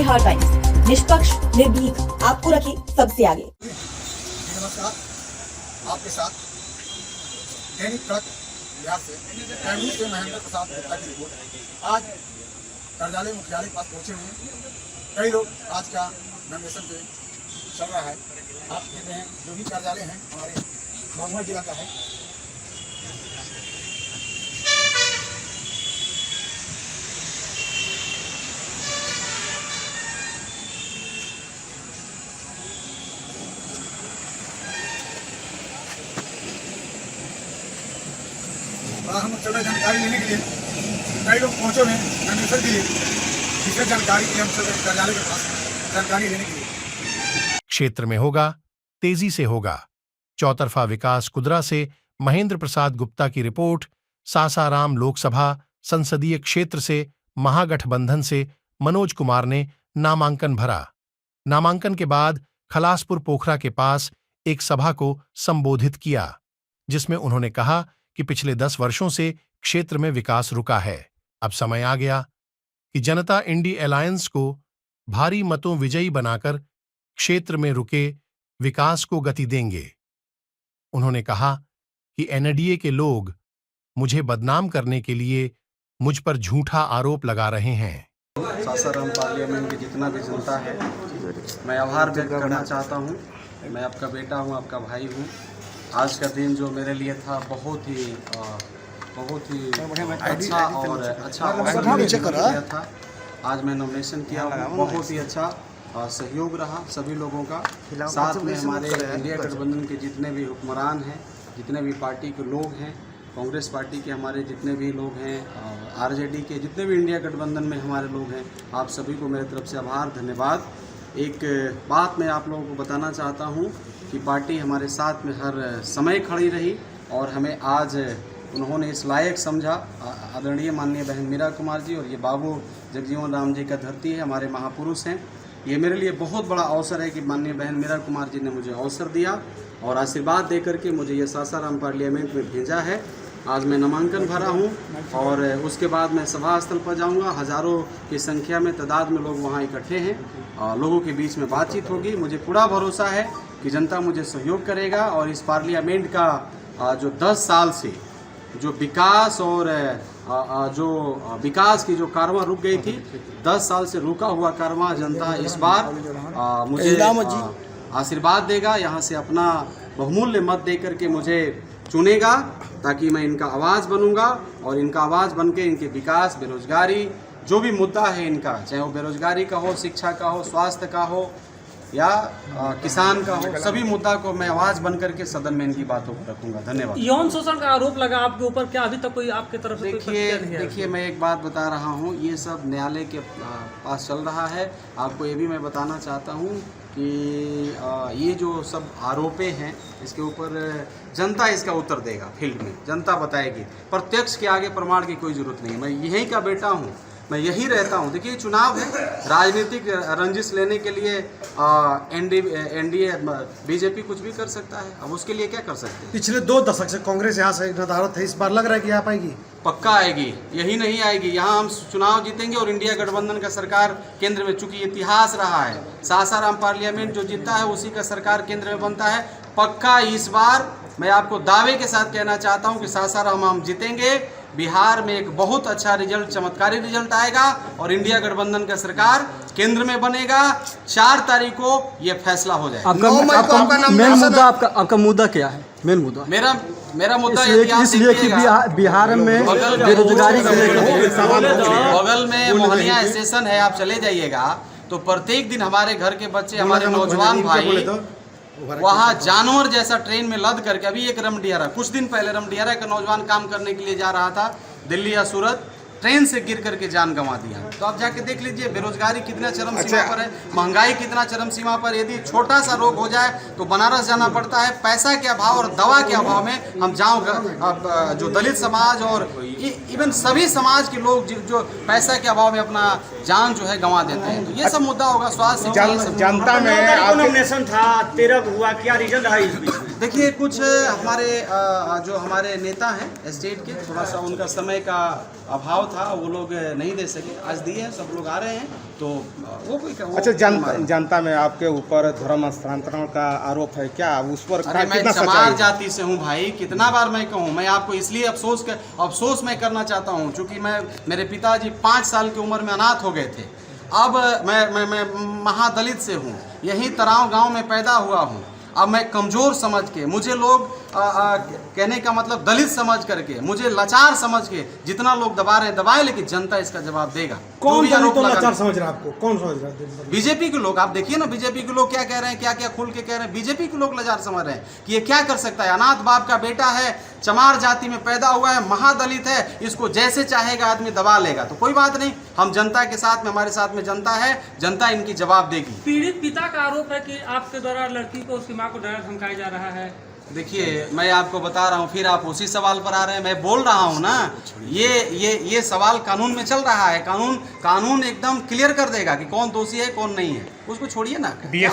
Bihar times, निष्पक्ष, निर्भीक, आपको रखे सबसे आगे। नमस्कार, आपके साथ दैनिक तक बिहार से कैमूर से महेंद्र प्रसाद गुप्ता की रिपोर्ट। आज कार्यालय मुख्यालय के पास पहुंचे हुए हैं। कई लोग आज का नॉमिनेशन पे चल रहा है। आप देख रहे हैं जो भी कार्यालय हैं हमारे महोबा जिला का है। हम चल रहे जानकारी लेने के लिए कई लोग पहुंचे हुए हैं नॉमिनेशन के लिए, जिससे जानकारी के हम चल रहे कार्यालय के पास जानकारी लेने के लिए। क्षेत्र में होगा, तेजी से होगा। चौतरफा विकास कुदरा से महेंद्र प्रसाद गुप्ता की रिपोर्ट। सासाराम लोकसभा संसदीय क्षेत्र से महागठबंधन से मनोज कुमार ने नामांकन भरा। नामांकन के बाद खलासपुर पोखरा के पास एक सभा को संबोधित किया, जिसमें उन्होंने कहा कि पिछले 10 वर्षों से क्षेत्र में विकास रुका है। अब समय आ गया कि जनता इंडी अलायंस को भारी मतों विजयी बनाकर क्षेत्र में रुके विकास को गति देंगे। उन्होंने कहा कि एनडीए के लोग मुझे बदनाम करने के लिए मुझ पर झूठा आरोप लगा रहे हैं। सासाराम पार्लियामेंट की जितना भी जनता है, मैं आभार व्यक्त करना चाहता हूँ। मैं आपका बेटा हूँ, आपका भाई हूँ। आज का दिन जो मेरे लिए था बहुत ही अच्छा और अच्छा किया था। आज मैं नॉमिनेशन किया हूँ, बहुत ही अच्छा सहयोग रहा सभी लोगों का। साथ में हमारे इंडिया गठबंधन के जितने भी हुक्मरान हैं, जितने भी पार्टी के लोग हैं, कांग्रेस पार्टी के हमारे जितने भी लोग हैं, आरजेडी के जितने भी इंडिया गठबंधन में हमारे लोग हैं, आप सभी को मेरे तरफ से आभार, धन्यवाद। एक बात मैं आप लोगों को बताना चाहता हूं कि पार्टी हमारे साथ में हर समय खड़ी रही और हमें आज उन्होंने इस लायक समझा। आदरणीय माननीय बहन मीरा कुमार जी और ये बाबू जगजीवन राम जी का धरती है, हमारे महापुरुष हैं। ये मेरे लिए बहुत बड़ा अवसर है कि माननीय बहन मीरा कुमार जी ने मुझे अवसर दिया और आशीर्वाद दे करके मुझे ये सासाराम पार्लियामेंट में भेजा है। आज मैं नामांकन भरा हूँ और उसके बाद मैं सभा स्थल पर जाऊँगा। हज़ारों की संख्या में तादाद में लोग वहाँ इकट्ठे हैं, लोगों के बीच में बातचीत होगी। मुझे पूरा भरोसा है कि जनता मुझे सहयोग करेगा और इस पार्लियामेंट का जो 10 साल से जो विकास और जो विकास की जो कारवां रुक गई थी, 10 साल से रुका हुआ कारवां जनता इस बार मुझे आशीर्वाद देगा। यहाँ से अपना बहुमूल्य मत दे करके मुझे चुनेगा ताकि मैं इनका आवाज़ बनूंगा और इनका आवाज़ बन के इनके विकास, बेरोजगारी, जो भी मुद्दा है इनका, चाहे वो बेरोजगारी का हो, शिक्षा का हो, स्वास्थ्य का हो या किसान का हो, सभी मुद्दा को मैं आवाज़ बन करके सदन में इनकी बातों को रखूंगा। धन्यवाद। यौन शोषण का आरोप लगा आपके ऊपर, क्या अभी तक कोई आपके तरफ से देखिए मैं एक बात बता रहा हूँ, ये सब न्यायालय के पास चल रहा है। आपको ये भी मैं बताना चाहता हूँ कि ये जो सब आरोपें हैं इसके ऊपर जनता इसका उत्तर देगा, फील्ड में जनता बताएगी। प्रत्यक्ष के आगे प्रमाण की कोई ज़रूरत नहीं है। मैं यहीं का बेटा हूँ, मैं यही रहता हूँ। देखिए चुनाव है, राजनीतिक रंजिश लेने के लिए एनडीए बीजेपी कुछ भी कर सकता है। अब उसके लिए क्या कर सकते हैं? पिछले 2 दशक से कांग्रेस यहाँ से नदारत है, इस बार लग रहा है कि आ पाएगी? पक्का आएगी, यही नहीं आएगी। यहाँ हम चुनाव जीतेंगे और इंडिया गठबंधन का सरकार केंद्र में, चूंकि इतिहास रहा है, सासाराम पार्लियामेंट जो जीता है उसी का सरकार केंद्र में बनता है। पक्का इस बार मैं आपको दावे के साथ कहना चाहता हूँ कि सासाराम हम जीतेंगे। बिहार में एक बहुत अच्छा रिजल्ट, चमत्कारी रिजल्ट आएगा और इंडिया गठबंधन का सरकार केंद्र में बनेगा। 4 तारीख को ये फैसला हो जाएगा। आपका मुद्दा क्या है? मेन मुद्दा मेरा मुद्दा इसलिए कि बिहार में बेरोजगारी बगल में मोहनिया स्टेशन है, आप चले जाइएगा तो प्रत्येक दिन हमारे घर के बच्चे, हमारे नौजवान भाई वहाँ जानवर जैसा ट्रेन में लद करके, अभी एक रमडियारा, कुछ दिन पहले रमडियारा का नौजवान काम करने के लिए जा रहा था दिल्ली या सूरत, ट्रेन से गिर करके जान गंवा दिया। तो आप जाके देख लीजिए बेरोजगारी कितना चरम सीमा पर है, महंगाई कितना चरम सीमा पर। यदि छोटा सा रोग हो जाए तो बनारस जाना पड़ता है। पैसा के अभाव और दवा के अभाव में हम जो दलित समाज और इवन सभी समाज के लोग जो पैसा के अभाव में अपना जान जो है गंवा देते हैं। तो ये सब मुद्दा होगा। स्वास्थ्य जनता में नॉमिनेशन था, 13 हुआ, क्या रिजल्ट रहा इस बीच में? देखिए कुछ हमारे जो हमारे नेता हैं स्टेट के, थोड़ा सा उनका समय का अभाव दबाव था वो लोग नहीं दे सके, आज दिए हैं, सब लोग आ रहे हैं। तो वो कोई अच्छा, जनता में आपके ऊपर धर्म हस्तांतरण का आरोप है क्या, उस पर अरे मैं कितना चमार सच्चाई है? जाति से हूँ भाई, कितना बार मैं कहूँ। मैं आपको इसलिए अफसोस मैं करना चाहता हूँ क्योंकि मेरे पिताजी 5 साल की उम्र में अनाथ हो गए थे। अब मैं महादलित से हूँ, यहीं तराव गांव में पैदा हुआ हूँ। अब मैं कमज़ोर समझ के, मुझे लोग कहने का मतलब दलित समझ करके, मुझे लाचार समझ के जितना लोग दबा रहे हैं दबाए, लेकिन जनता इसका जवाब देगा। कौन लाचार समझ रहा है आपको, कौन समझ रहा है? बीजेपी के लोग, आप देखिए ना बीजेपी के लोग क्या कह रहे हैं, क्या क्या खुल के कह रहे हैं। बीजेपी के लोग लाचार समझ रहे हैं कि ये क्या कर सकता है, अनाथ बाप का बेटा है, चमार जाति में पैदा हुआ है, महादलित है, इसको जैसे चाहेगा आदमी दबा लेगा। तो कोई बात नहीं, हम जनता के साथ में, हमारे साथ में जनता है, जनता इनकी जवाब देगी। पीड़ित पिता का आरोप है कि आपके द्वारा लड़की को, उसकी मां को डरा धमकाया जा रहा है। देखिए, मैं आपको बता रहा हूँ, फिर आप उसी सवाल पर आ रहे हैं। मैं बोल रहा हूँ ना, ये सवाल कानून में चल रहा है। कानून एकदम क्लियर कर देगा कि कौन दोषी है कौन नहीं है, उसको छोड़िए ना।